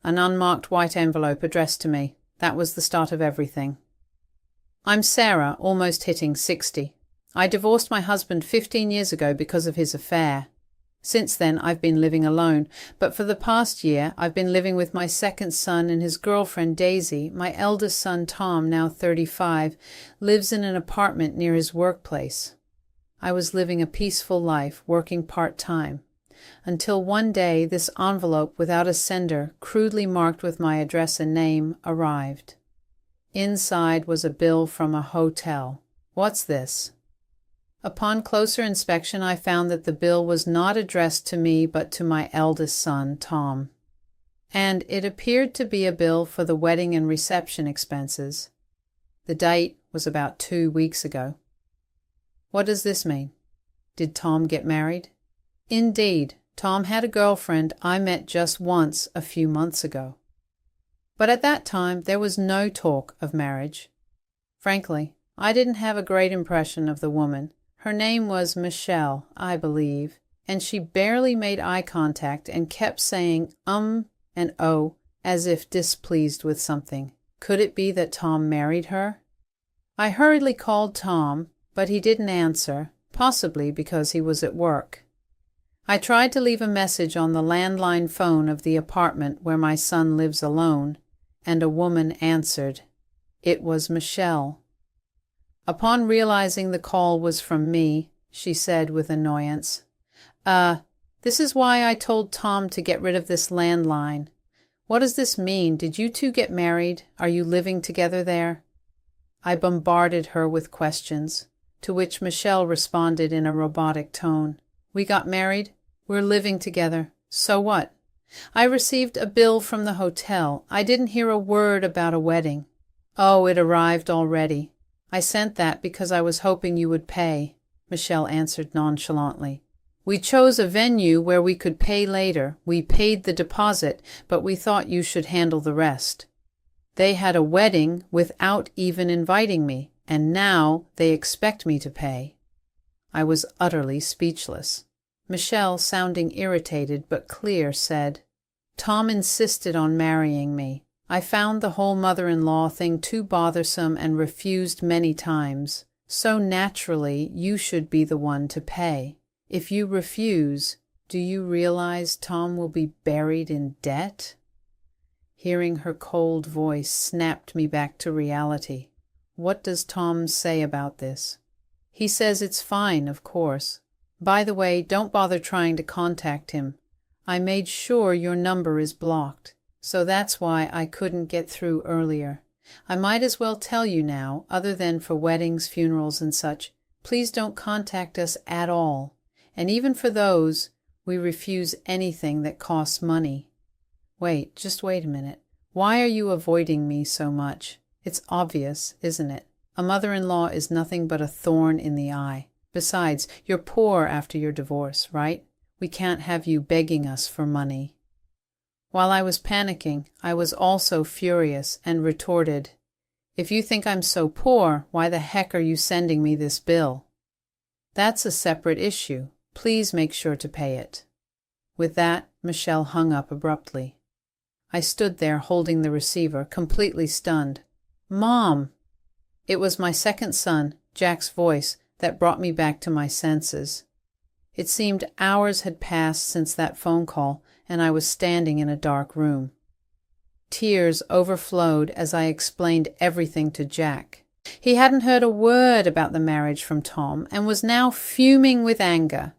An unmarked white envelope addressed to me. That was the start of everything. I'm Sarah, almost hitting 60. I divorced my husband 15 years ago because of his affair. Since then, I've been living alone, but for the past year, I've been living with my second son and his girlfriend, Daisy. My eldest son, Tom, now 35, lives in an apartment near his workplace. I was living a peaceful life, working part-time, until one day this envelope without a sender, crudely marked with my address and name, arrived. Inside was a bill from a hotel. What's this? Upon closer inspection, I found that the bill was not addressed to me but to my eldest son, Tom. And it appeared to be a bill for the wedding and reception expenses. The date was about 2 weeks ago. What does this mean? Did Tom get married? Indeed, Tom had a girlfriend I met just once a few months ago. But at that time, there was no talk of marriage. Frankly, I didn't have a great impression of the woman. Her name was Michelle, I believe, and she barely made eye contact and kept saying and oh, as if displeased with something. Could it be that Tom married her? I hurriedly called Tom, but he didn't answer, possibly because he was at work. I tried to leave a message on the landline phone of the apartment where my son lives alone, and a woman answered. It was Michelle. Upon realizing the call was from me, she said with annoyance, this is why I told Tom to get rid of this landline. What does this mean? Did you two get married? Are you living together there? I bombarded her with questions, to which Michelle responded in a robotic tone. We got married. We're living together. So what? I received a bill from the hotel. I didn't hear a word about a wedding. Oh, it arrived already. I sent that because I was hoping you would pay, Michelle answered nonchalantly. We chose a venue where we could pay later. We paid the deposit, but we thought you should handle the rest. They had a wedding without even inviting me, and now they expect me to pay. I was utterly speechless. Michelle, sounding irritated but clear, said, Tom insisted on marrying me. I found the whole mother-in-law thing too bothersome and refused many times. So naturally, you should be the one to pay. If you refuse, do you realize Tom will be buried in debt? Hearing her cold voice snapped me back to reality. What does Tom say about this? He says it's fine, of course. By the way, don't bother trying to contact him. I made sure your number is blocked. So that's why I couldn't get through earlier. I might as well tell you now, other than for weddings, funerals, and such, please don't contact us at all. And even for those, we refuse anything that costs money. Just wait a minute. Why are you avoiding me so much? It's obvious, isn't it? A mother-in-law is nothing but a thorn in the eye. Besides, you're poor after your divorce, right? We can't have you begging us for money. While I was panicking, I was also furious and retorted, If you think I'm so poor, why the heck are you sending me this bill? That's a separate issue. Please make sure to pay it. With that, Michelle hung up abruptly. I stood there holding the receiver, completely stunned. Mom! It was my second son, Jack's voice, that brought me back to my senses. It seemed hours had passed since that phone call, and I was standing in a dark room. Tears overflowed as I explained everything to Jack. He hadn't heard a word about the marriage from Tom and was now fuming with anger.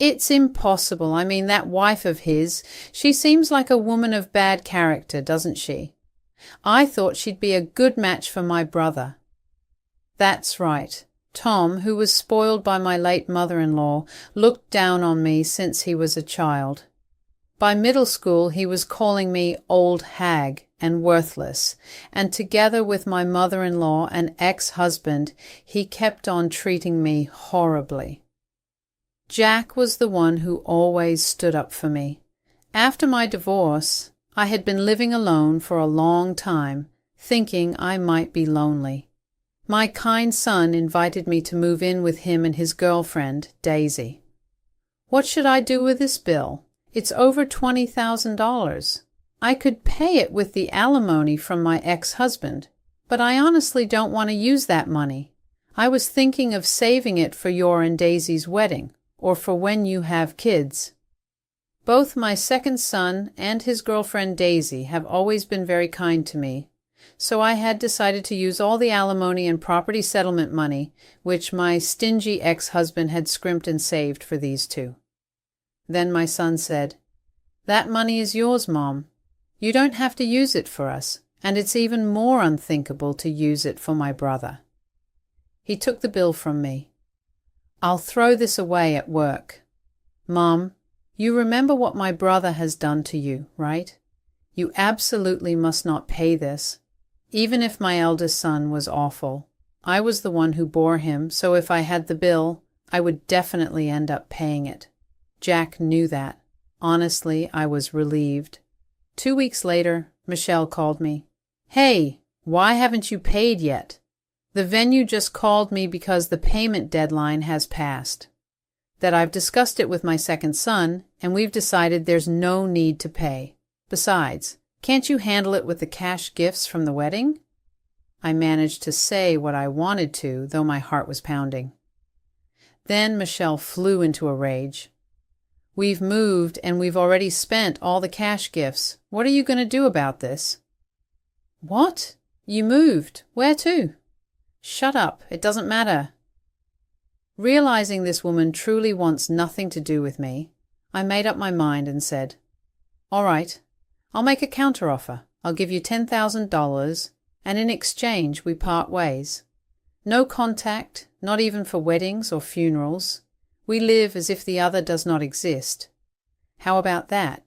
It's impossible. I mean, that wife of his, she seems like a woman of bad character, doesn't she? I thought she'd be a good match for my brother. That's right. Tom, who was spoiled by my late mother-in-law, looked down on me since he was a child. By middle school, he was calling me old hag and worthless, and together with my mother-in-law and ex-husband, he kept on treating me horribly. Jack was the one who always stood up for me. After my divorce, I had been living alone for a long time, thinking I might be lonely. My kind son invited me to move in with him and his girlfriend, Daisy. What should I do with this bill? It's over $20,000. I could pay it with the alimony from my ex-husband, but I honestly don't want to use that money. I was thinking of saving it for your and Daisy's wedding, or for when you have kids. Both my second son and his girlfriend Daisy have always been very kind to me, so I had decided to use all the alimony and property settlement money which my stingy ex-husband had scrimped and saved for these two. Then my son said, "That money is yours, Mom. You don't have to use it for us, and it's even more unthinkable to use it for my brother." He took the bill from me. "I'll throw this away at work. Mom, you remember what my brother has done to you, right? You absolutely must not pay this. Even if my eldest son was awful, I was the one who bore him, so if I had the bill, I would definitely end up paying it." Jack knew that. Honestly, I was relieved. 2 weeks later, Michelle called me. "Hey, why haven't you paid yet? The venue just called me because the payment deadline has passed. That I've discussed it with my second son, and we've decided there's no need to pay. Besides, can't you handle it with the cash gifts from the wedding?" I managed to say what I wanted to, though my heart was pounding. Then Michelle flew into a rage. "We've moved, and we've already spent all the cash gifts. What are you going to do about this?" "What? You moved? Where to?" "Shut up. It doesn't matter." Realizing this woman truly wants nothing to do with me, I made up my mind and said, "All right, I'll make a counteroffer. I'll give you $10,000, and in exchange we part ways. No contact, not even for weddings or funerals. We live as if the other does not exist. How about that?"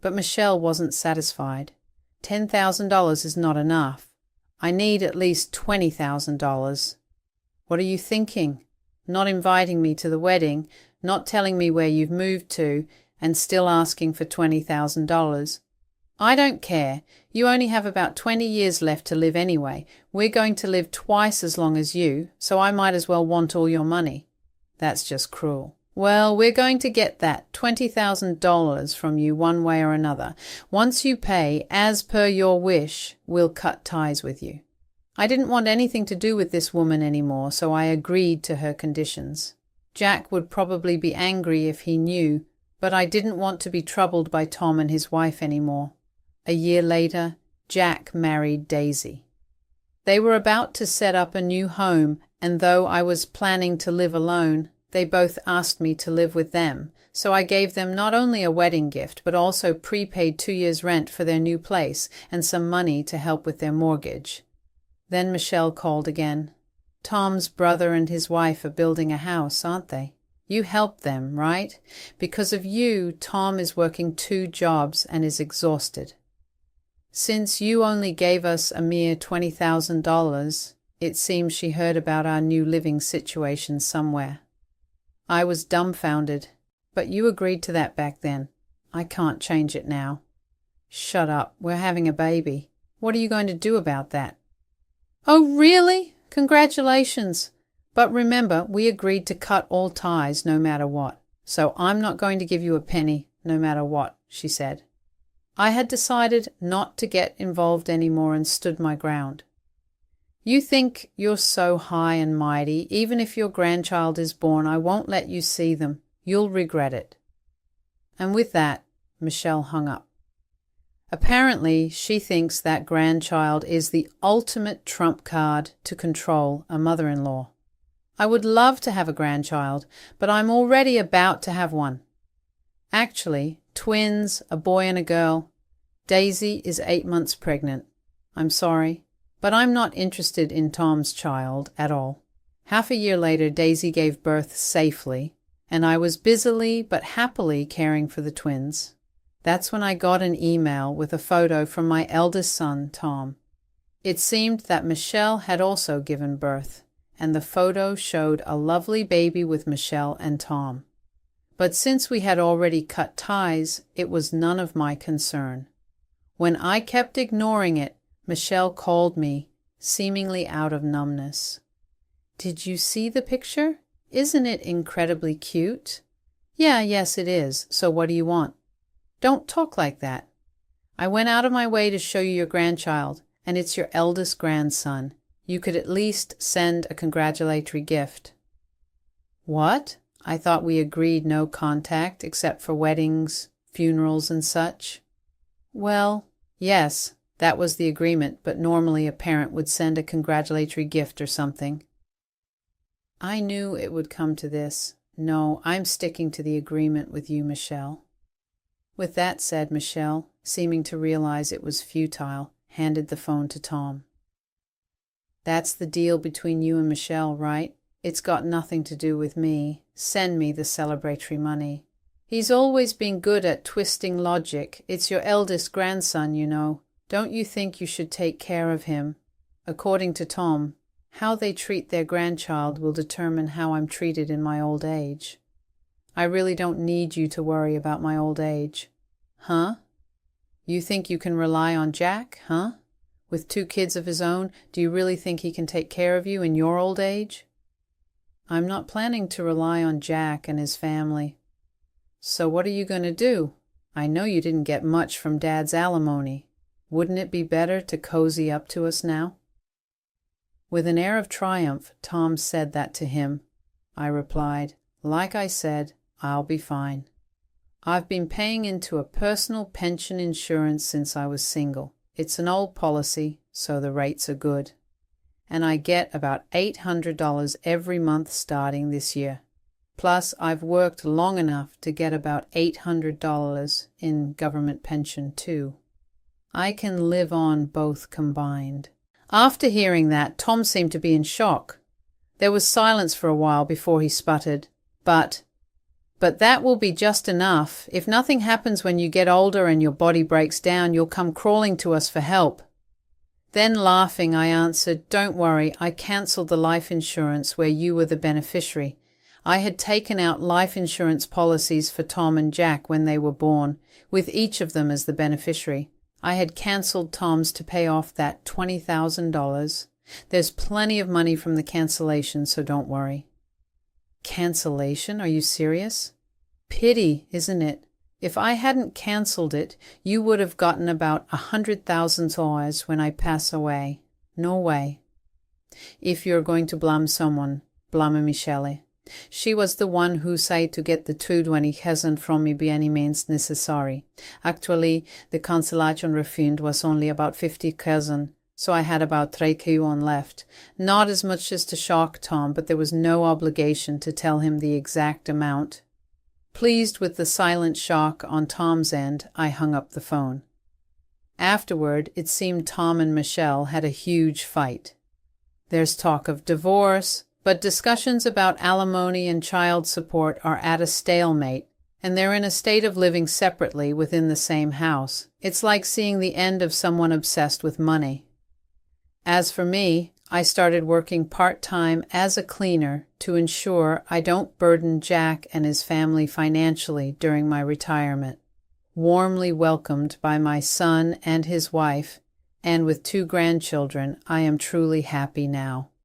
But Michelle wasn't satisfied. $10,000 is not enough. I need at least $20,000. "What are you thinking? Not inviting me to the wedding, not telling me where you've moved to, and still asking for $20,000. "I don't care. You only have about 20 years left to live anyway. We're going to live twice as long as you, so I might as well want all your money." "That's just cruel." "Well, we're going to get that $20,000 from you one way or another. Once you pay, as per your wish, we'll cut ties with you." I didn't want anything to do with this woman anymore, so I agreed to her conditions. Jack would probably be angry if he knew, but I didn't want to be troubled by Tom and his wife anymore. A year later, Jack married Daisy. They were about to set up a new home, and though I was planning to live alone, they both asked me to live with them, so I gave them not only a wedding gift, but also prepaid 2 years' rent for their new place and some money to help with their mortgage. Then Michelle called again. "Tom's brother and his wife are building a house, aren't they? You helped them, right? Because of you, Tom is working 2 jobs and is exhausted. Since you only gave us a mere $20,000, it seems she heard about our new living situation somewhere." I was dumbfounded. "But you agreed to that back then. I can't change it now." "Shut up. We're having a baby. What are you going to do about that?" "Oh, really? Congratulations. But remember, we agreed to cut all ties no matter what. So I'm not going to give you a penny no matter what," she said. I had decided not to get involved anymore and stood my ground. "You think you're so high and mighty. Even if your grandchild is born, I won't let you see them. You'll regret it." And with that, Michelle hung up. Apparently, she thinks that grandchild is the ultimate trump card to control a mother-in-law. I would love to have a grandchild, but I'm already about to have one. Actually, twins, a boy and a girl. Daisy is 8 months pregnant. I'm sorry, but I'm not interested in Tom's child at all. Half a year later, Daisy gave birth safely, and I was busily but happily caring for the twins. That's when I got an email with a photo from my eldest son, Tom. It seemed that Michelle had also given birth, and the photo showed a lovely baby with Michelle and Tom. But since we had already cut ties, it was none of my concern. When I kept ignoring it, Michelle called me, seemingly out of numbness. "Did you see the picture? Isn't it incredibly cute?" Yes, it is. So what do you want?" "Don't talk like that." I went out of my way to show you your grandchild, and it's your eldest grandson. You could at least send a congratulatory gift." "What? I thought we agreed no contact except for weddings, funerals, and such." "Well, yes, that was the agreement, but normally a parent would send a congratulatory gift or something." I knew it would come to this. No, I'm sticking to the agreement with you, Michelle. With that said, Michelle, seeming to realize it was futile, handed the phone to Tom. "That's the deal between you and Michelle, right? It's got nothing to do with me. Send me the celebratory money." "He's always been good at twisting logic. It's your eldest grandson, you know. Don't you think you should take care of him? According to Tom, how they treat their grandchild will determine how I'm treated in my old age. I really don't need you to worry about my old age." "Huh? You think you can rely on Jack, huh? With 2 kids of his own, do you really think he can take care of you in your old age?" "I'm not planning to rely on Jack and his family." "So what are you going to do? I know you didn't get much from Dad's alimony. Wouldn't it be better to cozy up to us now?" With an air of triumph, Tom said that to him. I replied, "Like I said, I'll be fine. I've been paying into a personal pension insurance since I was single. It's an old policy, so the rates are good. And I get about $800 every month starting this year. Plus, I've worked long enough to get about $800 in government pension, too. I can live on both combined." After hearing that, Tom seemed to be in shock. There was silence for a while before he sputtered, But that will be just enough. If nothing happens when you get older and your body breaks down, you'll come crawling to us for help." Then laughing, I answered, "Don't worry, I cancelled the life insurance where you were the beneficiary. I had taken out life insurance policies for Tom and Jack when they were born, with each of them as the beneficiary. I had cancelled Tom's to pay off that $20,000. There's plenty of money from the cancellation, so don't worry." "Cancellation? Are you serious? Pity, isn't it? If I hadn't cancelled it, you would have gotten about $100,000 when I pass away. No way. If you're going to blame someone, blame Michelle. She was the one who said to get the 220,000 from me by any means necessary. Actually, the cancellation refund was only about 50,000, so I had about 3,000 left. Not as much as to shock Tom, but there was no obligation to tell him the exact amount. Pleased with the silent shock on Tom's end, I hung up the phone. Afterward, it seemed Tom and Michelle had a huge fight. There's talk of divorce, but discussions about alimony and child support are at a stalemate, and they're in a state of living separately within the same house. It's like seeing the end of someone obsessed with money. As for me, I started working part-time as a cleaner to ensure I don't burden Jack and his family financially during my retirement. Warmly welcomed by my son and his wife, and with 2 grandchildren, I am truly happy now.